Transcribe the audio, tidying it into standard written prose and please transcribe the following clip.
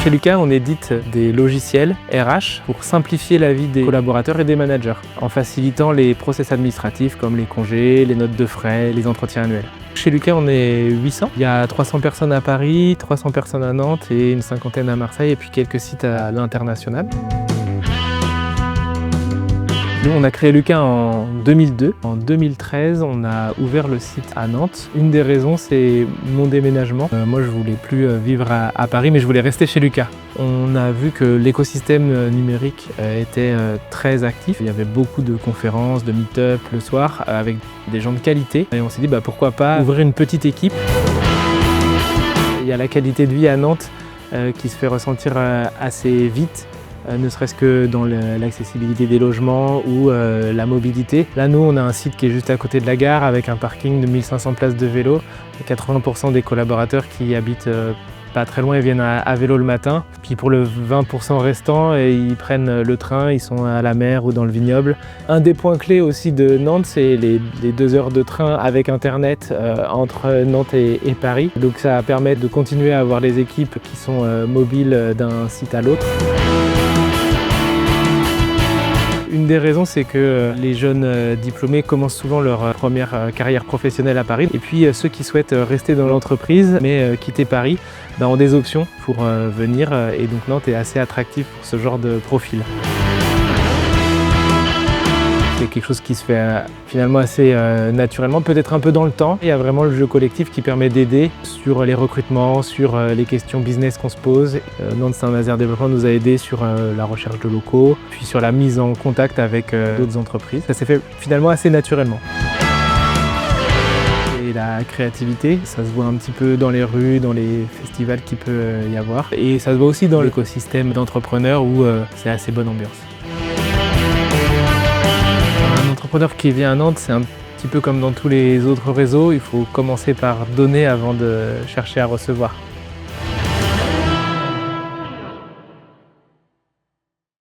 Chez Lucas, on édite des logiciels RH pour simplifier la vie des collaborateurs et des managers, en facilitant les process administratifs comme les congés, les notes de frais, les entretiens annuels. Chez Lucas, on est 800. Il y a 300 personnes à Paris, 300 personnes à Nantes et une cinquantaine à Marseille et puis quelques sites à l'international. Nous, on a créé Lucas en 2002. En 2013, on a ouvert le site à Nantes. Une des raisons, c'est mon déménagement. Moi, je voulais plus vivre à Paris, mais je voulais rester chez Lucas. On a vu que l'écosystème numérique était très actif. Il y avait beaucoup de conférences, de meet-up le soir avec des gens de qualité. Et on s'est dit, pourquoi pas ouvrir une petite équipe. Il y a la qualité de vie à Nantes qui se fait ressentir assez vite. Ne serait-ce que dans l'accessibilité des logements ou la mobilité. Là, nous, on a un site qui est juste à côté de la gare avec un parking de 1500 places de vélo. 80% des collaborateurs qui habitent pas très loin, ils viennent à vélo le matin. Puis pour le 20% restant, ils prennent le train, ils sont à la mer ou dans le vignoble. Un des points clés aussi de Nantes, c'est les 2 heures de train avec Internet entre Nantes et Paris. Donc ça permet de continuer à avoir les équipes qui sont mobiles d'un site à l'autre. Une des raisons, c'est que les jeunes diplômés commencent souvent leur première carrière professionnelle à Paris. Et puis ceux qui souhaitent rester dans l'entreprise, mais quitter Paris, ont des options pour venir. Et donc Nantes est assez attractif pour ce genre de profil. C'est quelque chose qui se fait finalement assez naturellement, peut-être un peu dans le temps. Il y a vraiment le jeu collectif qui permet d'aider sur les recrutements, sur les questions business qu'on se pose. Nantes Saint-Nazaire Développement nous a aidés sur la recherche de locaux, puis sur la mise en contact avec d'autres entreprises. Ça s'est fait finalement assez naturellement. Et la créativité, ça se voit un petit peu dans les rues, dans les festivals qu'il peut y avoir. Et ça se voit aussi dans l'écosystème d'entrepreneurs où c'est assez bonne ambiance. Un entrepreneur qui vient à Nantes, c'est un petit peu comme dans tous les autres réseaux, il faut commencer par donner avant de chercher à recevoir.